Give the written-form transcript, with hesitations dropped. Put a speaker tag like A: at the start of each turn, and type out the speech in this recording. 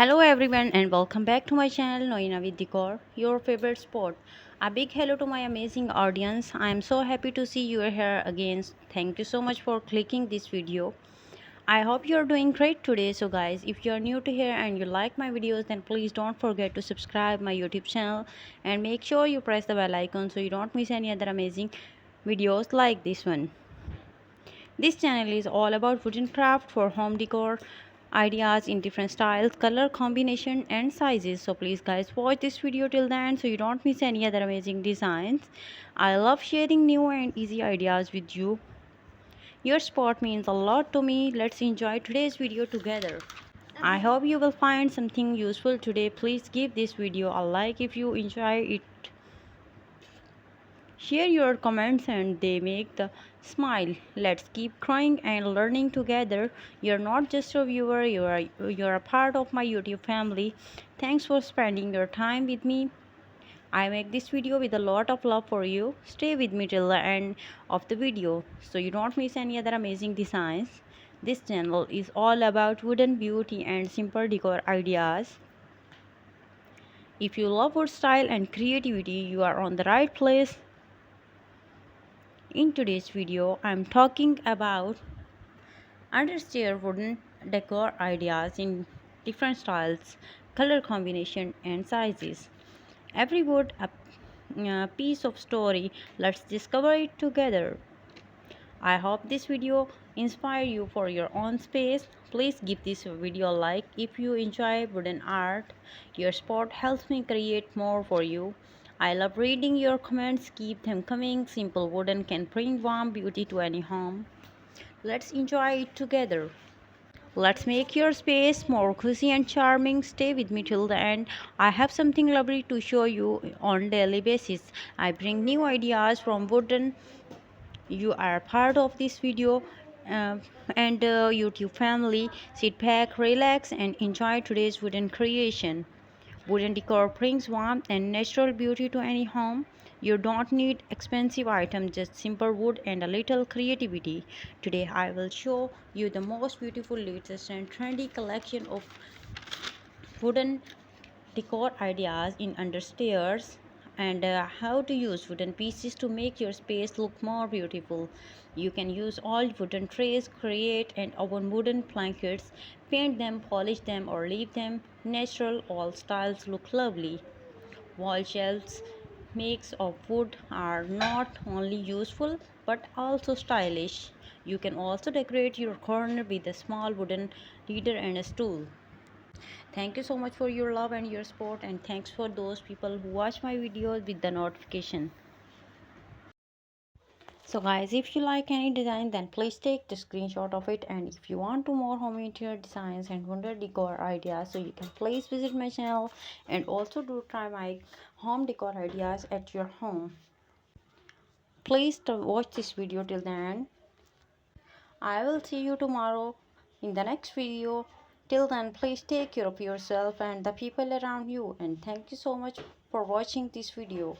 A: Hello everyone and welcome back to my channel Norina with Decor, your favorite spot. A big hello to my amazing audience. I am so happy to see you here again. Thank you so much for clicking this video. I hope you are doing great today. So guys, if you are new to here and you like my videos, then please don't forget to subscribe my YouTube channel and make sure you press the bell icon so you don't miss any other amazing videos like this one. This channel is all about wooden craft for home decor ideas in different styles, color combination and sizes. So please guys watch this video till the end so you don't miss any other amazing designs. I love sharing new and easy ideas with you. Your support means a lot to me. Let's enjoy today's video together. I hope you will find something useful today. Please give this video a like if you enjoy it. Share your comments and they make the smile. Let's keep growing and learning together. You're not just a viewer, you're a part of my YouTube family. Thanks for spending your time with me. I make this video with a lot of love for you. Stay with me till the end of the video so you don't miss any other amazing designs. This channel is all about wooden beauty and simple decor ideas. If you love wood style and creativity, you are on the right place. In today's video, I'm talking about understair wooden decor ideas in different styles, color combination and sizes. Every wood a piece of story. Let's discover it together. I hope this video inspire you for your own space. Please give this video a like if you enjoy wooden art. Your support helps me create more for you. I love reading your comments. Keep them coming. Simple wooden can bring warm beauty to any home. Let's enjoy it together. Let's make your space more cozy and charming. Stay with me till the end. I have something lovely to show you on daily basis. I bring new ideas from wooden. You are part of this video uh, and YouTube family. Sit back, relax and enjoy today's wooden creation. Wooden decor brings warmth and natural beauty to any home. You don't need expensive items, just simple wood and a little creativity. Today I will show you the most beautiful, latest and trendy collection of wooden decor ideas in understairs and how to use wooden pieces to make your space look more beautiful. You can use old wooden trays, create and open wooden blankets, paint them, polish them or leave them natural. All styles look lovely. Wall shelves makes of wood are not only useful but also stylish. You can also decorate your corner with a small wooden leader and a stool. Thank you so much for your love and your support, and thanks for those people who watch my videos with the notification. So guys, if you like any design, then please take the screenshot of it, and if you want to more home interior designs and wonder decor ideas, so you can please visit my channel and also do try my home decor ideas at your home. Please watch this video till the end. I will see you tomorrow in the next video. Till then, please take care of yourself and the people around you, and thank you so much for watching this video.